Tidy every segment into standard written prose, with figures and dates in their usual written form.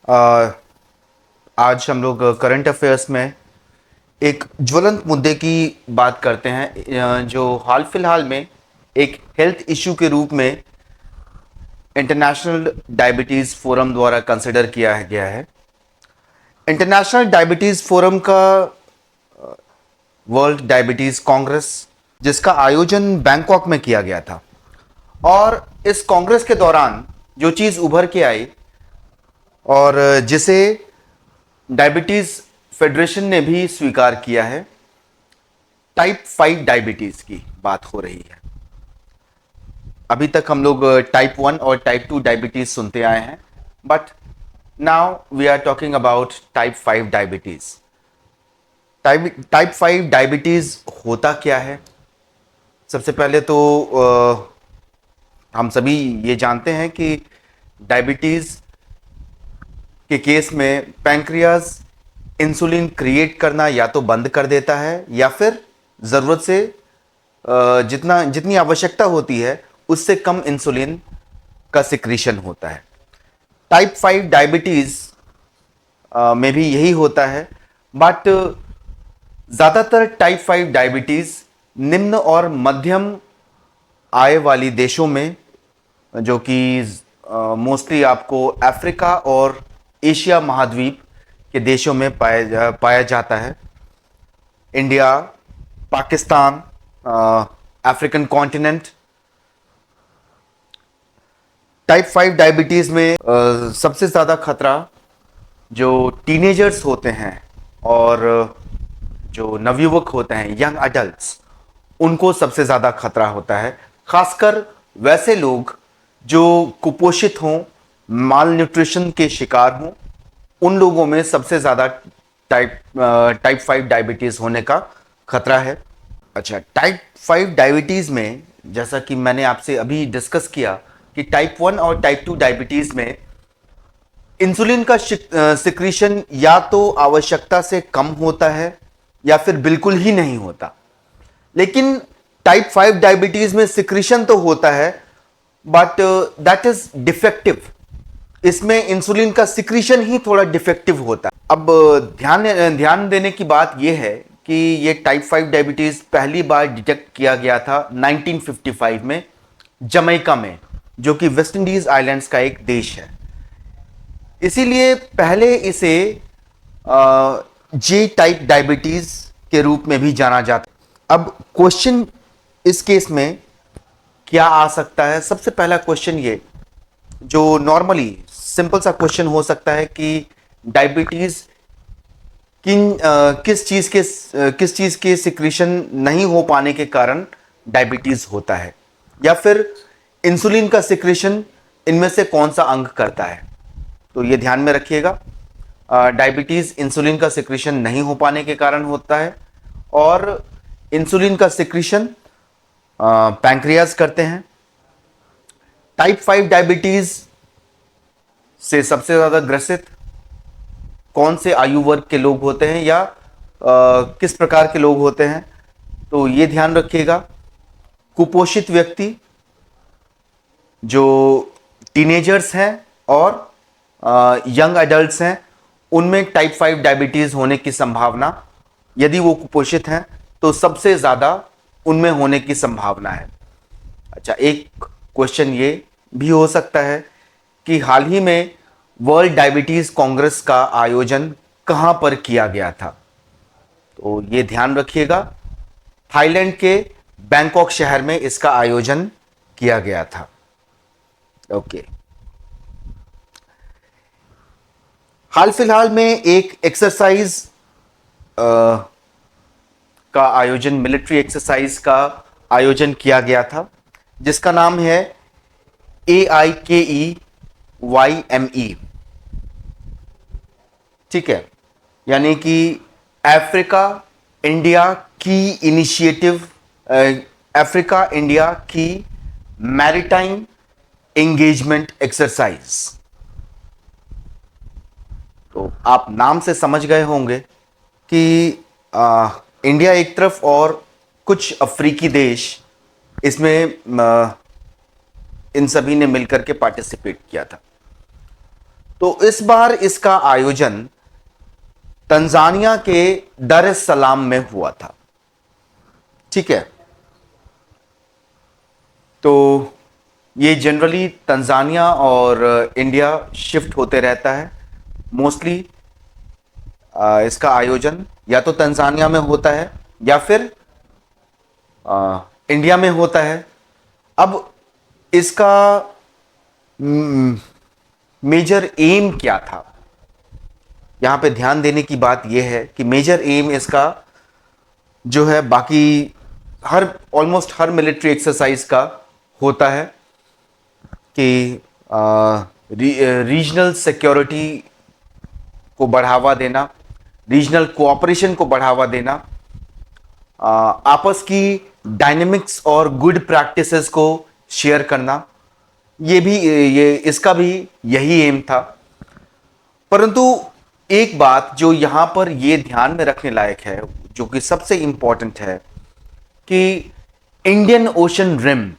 आ, आज हम लोग करंट अफेयर्स में एक ज्वलंत मुद्दे की बात करते हैं, जो हाल फिलहाल में एक हेल्थ इशू के रूप में इंटरनेशनल डायबिटीज़ फोरम द्वारा कंसिडर किया गया है। इंटरनेशनल डायबिटीज़ फोरम का वर्ल्ड डायबिटीज़ कांग्रेस, जिसका आयोजन बैंकॉक में किया गया था, और इस कांग्रेस के दौरान जो चीज़ उभर के आई और जिसे डायबिटीज़ फेडरेशन ने भी स्वीकार किया है, टाइप 5 डायबिटीज़ की बात हो रही है। अभी तक हम लोग टाइप 1 और टाइप 2 डायबिटीज़ सुनते आए हैं, but now we are talking about type 5 diabetes. Type 5 diabetes होता क्या है? सबसे पहले तो हम सभी ये जानते हैं कि डायबिटीज़ के केस में पैंक्रियाज इंसुलिन क्रिएट करना या तो बंद कर देता है या फिर ज़रूरत से जितनी आवश्यकता होती है उससे कम इंसुलिन का सिक्रीशन होता है। टाइप 5 डायबिटीज़ में भी यही होता है, बट ज़्यादातर टाइप 5 डायबिटीज़ निम्न और मध्यम आय वाली देशों में, जो कि मोस्टली आपको अफ्रीका और एशिया महाद्वीप के देशों में पाया जाता है। India, Pakistan, African continent. Type 5 diabetes में सबसे ज़्यादा खतरा जो टीनेजर्स होते हैं और जो नवयुवक होते हैं, यंग अडल्ट्स, उनको सबसे ज़्यादा खतरा होता है। खासकर वैसे लोग जो कुपोषित हों, माल न्यूट्रिशन के शिकार हों, उन लोगों में सबसे ज़्यादा टाइप 5 डायबिटीज़ होने का खतरा है। अच्छा, टाइप 5 डायबिटीज़ में, जैसा कि मैंने आपसे अभी डिस्कस किया कि टाइप 1 और टाइप 2 डायबिटीज़ में इंसुलिन का सिक्रीशन या तो आवश्यकता से कम होता है या फिर बिल्कुल ही नहीं होता। लेकिन टाइप 5 डायबिटीज में सिक्रीशन तो होता है, बट दैट इज डिफेक्टिव। इसमें इंसुलिन का सिक्रीशन ही थोड़ा डिफेक्टिव होता है। अब ध्यान देने की बात यह है कि ये टाइप 5 डायबिटीज पहली बार डिटेक्ट किया गया था 1955 में जमैका में, जो कि वेस्ट इंडीज आइलैंड्स का एक देश है। इसीलिए पहले इसे जे टाइप डायबिटीज के रूप में भी जाना जाता। अब क्वेश्चन इस केस में क्या आ सकता है? सबसे पहला क्वेश्चन ये, जो नॉर्मली सिंपल सा क्वेश्चन हो सकता है कि डायबिटीज किस चीज के सिक्रीशन नहीं हो पाने के कारण डायबिटीज होता है, या फिर इंसुलिन का सिक्रीशन इनमें से कौन सा अंग करता है। तो ये ध्यान में रखिएगा, डायबिटीज इंसुलिन का सिक्रीशन नहीं हो पाने के कारण होता है, और इंसुलिन का सिक्रीशन पैंक्रियाज करते हैं। टाइप 5 डायबिटीज से सबसे ज्यादा ग्रसित कौन से आयु वर्ग के लोग होते हैं, या किस प्रकार के लोग होते हैं? तो ये ध्यान रखिएगा, कुपोषित व्यक्ति, जो टीनेजर्स हैं और यंग एडल्ट्स हैं, उनमें टाइप 5 डायबिटीज होने की संभावना, यदि वो कुपोषित हैं तो सबसे ज्यादा उनमें होने की संभावना है। अच्छा, एक क्वेश्चन ये भी हो सकता है कि हाल ही में वर्ल्ड डायबिटीज कांग्रेस का आयोजन कहां पर किया गया था? तो ये ध्यान रखिएगा, थाईलैंड के बैंकॉक शहर में इसका आयोजन किया गया था। ओके। हाल फिलहाल में एक एक्सरसाइज का आयोजन, मिलिट्री एक्सरसाइज का आयोजन किया गया था, जिसका नाम है AIKEYME। ठीक है, यानी कि अफ्रीका इंडिया की इनिशिएटिव, अफ्रीका इंडिया की मैरीटाइम एंगेजमेंट एक्सरसाइज। तो आप नाम से समझ गए होंगे कि इंडिया एक तरफ और कुछ अफ्रीकी देश इसमें इन सभी ने मिलकर के पार्टिसिपेट किया था। तो इस बार इसका आयोजन तंजानिया के दर एस सलाम में हुआ था। ठीक है, तो ये जनरली तंजानिया और इंडिया शिफ्ट होते रहता है। मोस्टली इसका आयोजन या तो तंजानिया में होता है या फिर इंडिया में होता है। अब इसका मेजर एम क्या था, यहां पे ध्यान देने की बात यह है कि मेजर एम इसका जो है बाकी ऑलमोस्ट हर मिलिट्री एक्सरसाइज का होता है कि रीजनल सिक्योरिटी को बढ़ावा देना, रीजनल कोऑपरेशन को बढ़ावा देना, आपस की डायनेमिक्स और गुड प्रैक्टिसेस को शेयर करना, ये इसका भी यही एम था। परंतु एक बात जो यहां पर ये ध्यान में रखने लायक है, जो कि सबसे इंपॉर्टेंट है, कि इंडियन ओशन रिम,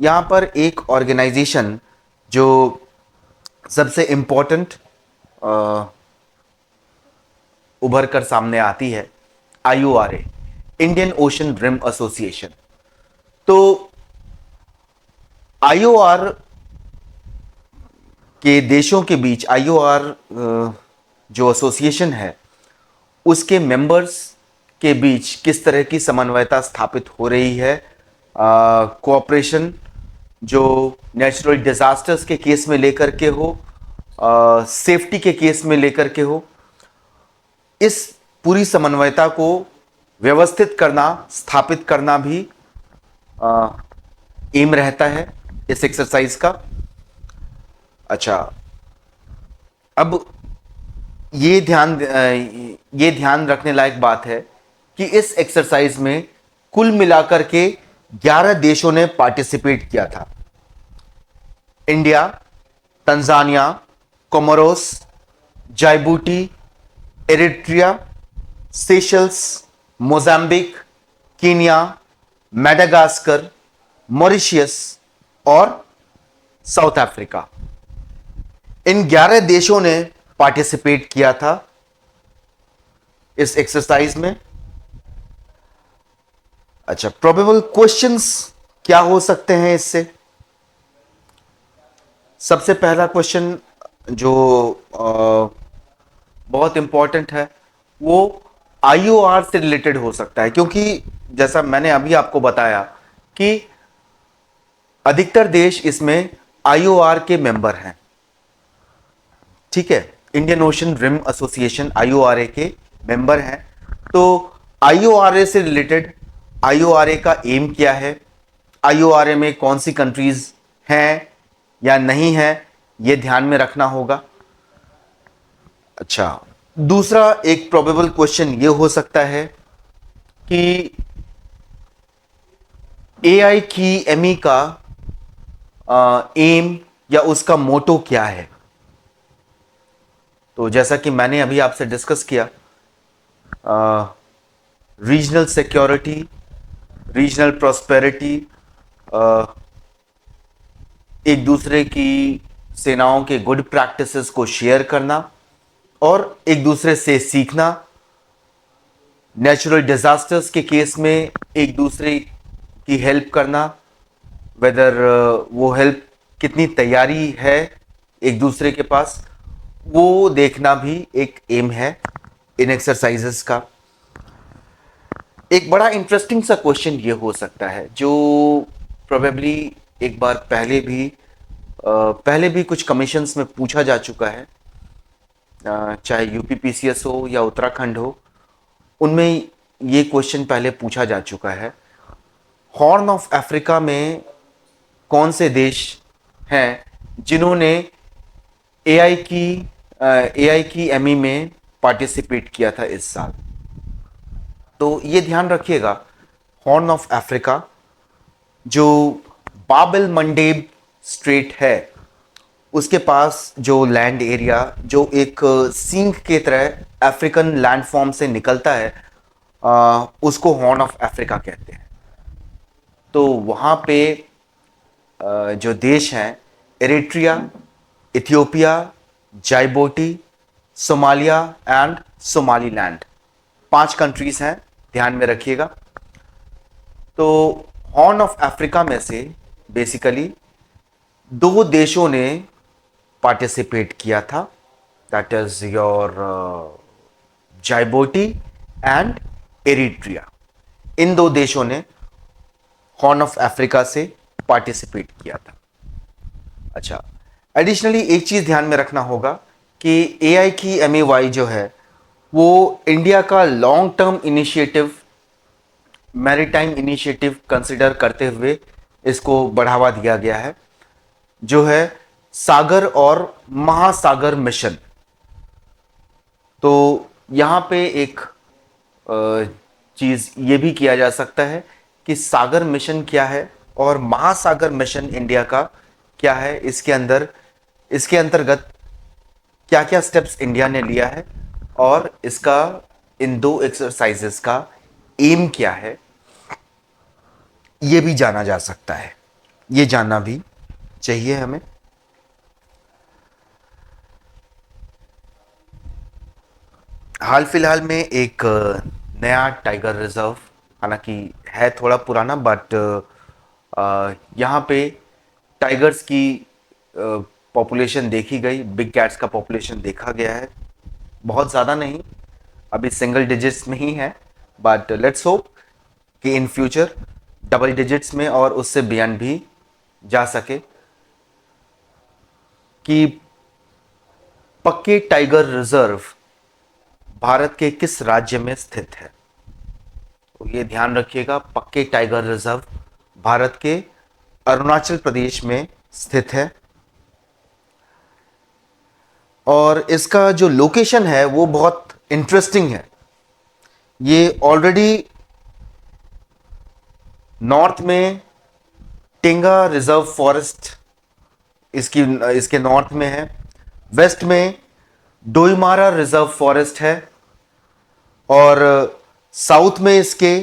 यहां पर एक ऑर्गेनाइजेशन जो सबसे इंपॉर्टेंट उभर कर सामने आती है, IORA, Indian ocean rim association. तो IOR के देशों के बीच IOR जो एसोसिएशन है उसके मेंबर्स के बीच किस तरह की समन्वयता स्थापित हो रही है, कोऑपरेशन जो नेचुरल डिजास्टर्स के केस में लेकर के हो, सेफ्टी के केस में लेकर के हो, इस पूरी समन्वयता को व्यवस्थित करना, स्थापित करना भी एम रहता है इस एक्सरसाइज का। अच्छा, अब ये ध्यान रखने लायक बात है कि इस एक्सरसाइज में कुल मिलाकर के 11 देशों ने पार्टिसिपेट किया था। India, Tanzania, Comoros, Djibouti, Eritrea, Seychelles, Mozambique, Kenya, Madagascar, Mauritius और साउथ अफ्रीका, इन 11 देशों ने पार्टिसिपेट किया था इस एक्सरसाइज में। अच्छा, प्रोबेबल क्वेश्चंस क्या हो सकते हैं इससे? सबसे पहला क्वेश्चन जो बहुत इंपॉर्टेंट है वो IOR से रिलेटेड हो सकता है, क्योंकि जैसा मैंने अभी आपको बताया कि अधिकतर देश इसमें IOR के मेंबर हैं। ठीक है, Indian ocean rim association IORA के मेंबर हैं। तो IORA से रिलेटेड IORA का एम क्या है, IORA में कौन सी कंट्रीज हैं या नहीं है, यह ध्यान में रखना होगा। अच्छा, दूसरा एक प्रोबेबल क्वेश्चन यह हो सकता है कि AIKME का एम या उसका मोटो क्या है। तो जैसा कि मैंने अभी आपसे डिस्कस किया, रीजनल सिक्योरिटी, रीजनल प्रॉस्पेरिटी, एक दूसरे की सेनाओं के गुड प्रैक्टिसेस को शेयर करना और एक दूसरे से सीखना, नेचुरल डिजास्टर्स के केस में एक दूसरे की हेल्प करना, वेदर वो हेल्प कितनी तैयारी है एक दूसरे के पास, वो देखना भी एक एम है इन एक्सरसाइजेस का। एक बड़ा इंटरेस्टिंग सा क्वेश्चन ये हो सकता है जो प्रोबेबली एक बार पहले भी कुछ कमीशंस में पूछा जा चुका है, चाहे UPPCS हो या उत्तराखंड हो, उनमें ये क्वेश्चन पहले पूछा जा चुका है। हॉर्न ऑफ अफ्रीका में कौन से देश हैं जिन्होंने AIKME में पार्टिसिपेट किया था इस साल? तो ये ध्यान रखिएगा, हॉर्न ऑफ अफ्रीका जो बाब एल मंडेब स्ट्रेट है उसके पास जो लैंड एरिया जो एक सींग के तरह अफ्रीकन लैंडफॉर्म से निकलता है, उसको हॉर्न ऑफ अफ्रीका कहते हैं। तो वहाँ पे जो देश हैं, Eritrea, Ethiopia, Djibouti, Somalia and Somaliland. 5 countries हैं, ध्यान में रखिएगा। तो हॉर्न ऑफ अफ्रीका में से बेसिकली 2 देशों ने पार्टिसिपेट किया था, that is your Djibouti and Eritrea. इन 2 देशों ने हॉर्न ऑफ अफ्रीका से पार्टिसिपेट किया था। अच्छा, एडिशनली एक चीज ध्यान में रखना होगा कि एआई की एमएवाई जो है वो इंडिया का long term initiative, maritime initiative consider करते हुए इसको बढ़ावा दिया गया है, जो है सागर और महासागर मिशन। तो यहां पे एक चीज ये भी किया जा सकता है कि सागर मिशन क्या है और महासागर मिशन इंडिया का क्या है, इसके अंतर्गत क्या क्या स्टेप्स इंडिया ने लिया है और इसका इन 2 एक्सरसाइजेस का एम क्या है, ये भी जाना जा सकता है। ये जानना भी चाहिए हमें। हाल फिलहाल में एक नया टाइगर रिजर्व, हालांकि है थोड़ा पुराना, बट यहाँ पे टाइगर्स की पॉपुलेशन देखी गई, बिग कैट्स का पॉपुलेशन देखा गया है। बहुत ज़्यादा नहीं, अभी सिंगल डिजिट्स में ही है, बट लेट्स होप कि इन फ्यूचर डबल डिजिट्स में और उससे बियॉन्ड भी जा सके। कि पक्के टाइगर रिजर्व भारत के किस राज्य में स्थित है, तो ये ध्यान रखिएगा, पक्के टाइगर रिजर्व भारत के अरुणाचल प्रदेश में स्थित है। और इसका जो लोकेशन है वो बहुत इंटरेस्टिंग है। ये ऑलरेडी नॉर्थ में टेंगा रिजर्व फॉरेस्ट इसके नॉर्थ में है, वेस्ट में डोईमारा रिजर्व फॉरेस्ट है, और साउथ में इसके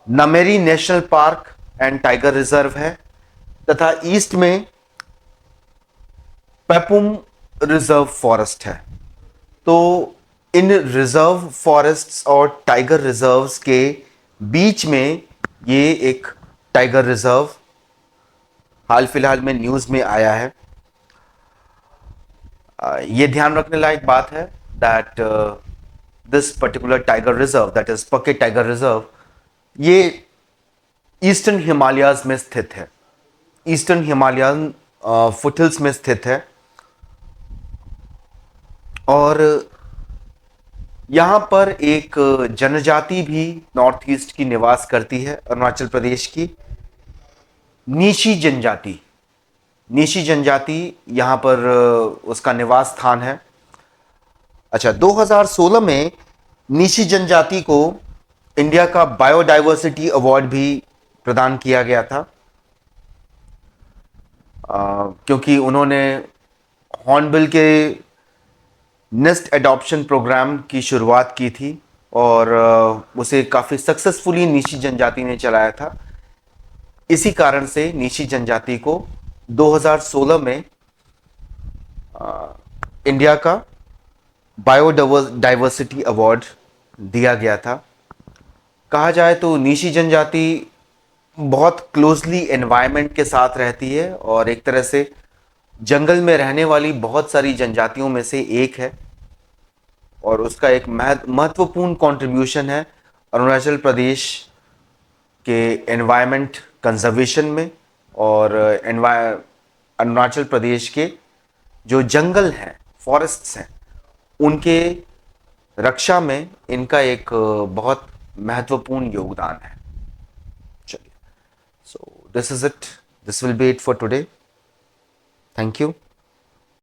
Nameri national park and tiger reserve है, तथा ईस्ट में पेपुम रिजर्व फॉरेस्ट है। तो इन रिजर्व फॉरेस्ट्स और टाइगर रिजर्व्स के बीच में ये एक टाइगर रिजर्व हाल फिलहाल में न्यूज में आया है। ये ध्यान रखने लायक बात है that this particular tiger reserve, that is पक्के टाइगर रिजर्व, ये ईस्टर्न हिमालयाज में स्थित है, ईस्टर्न हिमालयन फुटहिल्स में स्थित है। और यहां पर एक जनजाति भी नॉर्थ ईस्ट की निवास करती है, अरुणाचल प्रदेश की नीशी जनजाति। नीशी जनजाति यहां पर उसका निवास स्थान है। अच्छा, 2016 में नीशी जनजाति को इंडिया का बायोडाइवर्सिटी अवार्ड भी प्रदान किया गया था, क्योंकि उन्होंने हॉर्नबिल के नेस्ट एडॉप्शन प्रोग्राम की शुरुआत की थी और उसे काफ़ी सक्सेसफुली नीशी जनजाति ने चलाया था। इसी कारण से नीशी जनजाति को 2016 में इंडिया का बायोडाइवर्सिटी अवार्ड दिया गया था। कहा जाए तो नीशी जनजाति बहुत क्लोजली एनवायरनमेंट के साथ रहती है और एक तरह से जंगल में रहने वाली बहुत सारी जनजातियों में से एक है, और उसका एक महत्वपूर्ण कंट्रीब्यूशन है अरुणाचल प्रदेश के एनवायरनमेंट कंजर्वेशन में, और अरुणाचल प्रदेश के जो जंगल हैं, फॉरेस्ट्स हैं, उनके रक्षा में इनका एक बहुत महत्वपूर्ण योगदान है। चलिए, so this is it, this will be it for today. Thank you.